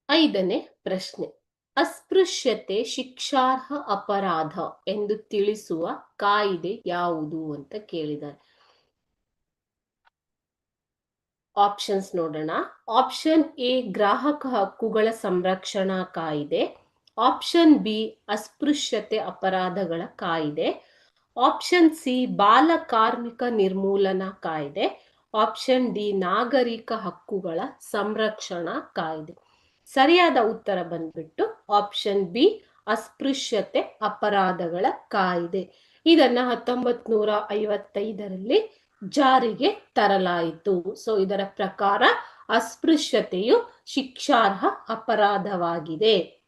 ಐದನೇ ಪ್ರಶ್ನೆ. ಅಸ್ಪೃಶ್ಯತೆ ಶಿಕ್ಷಾರ್ಹ ಅಪರಾಧ ಎಂದು ತಿಳಿಸುವ ಕಾಯಿದೆ ಯಾವುದು ಅಂತ ಕೇಳಿದ್ದಾರೆ. ಆಪ್ಷನ್ಸ್ ನೋಡೋಣ. ಆಪ್ಷನ್ ಎ ಗ್ರಾಹಕ ಹಕ್ಕುಗಳ ಸಂರಕ್ಷಣಾ ಕಾಯ್ದೆ. ಆಪ್ಷನ್ ಬಿ ಅಸ್ಪೃಶ್ಯತೆ ಅಪರಾಧಗಳ ಕಾಯ್ದೆ. ಆಪ್ಷನ್ ಸಿ ಬಾಲ ಕಾರ್ಮಿಕ ನಿರ್ಮೂಲನಾ ಕಾಯ್ದೆ. ಆಪ್ಷನ್ ಡಿ ನಾಗರಿಕ ಹಕ್ಕುಗಳ ಸಂರಕ್ಷಣಾ ಕಾಯ್ದೆ. ಸರಿಯಾದ ಉತ್ತರ ಬಂದ್ಬಿಟ್ಟು ಆಪ್ಷನ್ ಬಿ ಅಸ್ಪೃಶ್ಯತೆ ಅಪರಾಧಗಳ ಕಾಯ್ದೆ. ಇದನ್ನ 1955ರಲ್ಲಿ ಜಾರಿಗೆ ತರಲಾಯಿತು. ಸೊ ಇದರ ಪ್ರಕಾರ ಅಸ್ಪೃಶ್ಯತೆಯು ಶಿಕ್ಷಾರ್ಹ ಅಪರಾಧವಾಗಿದೆ.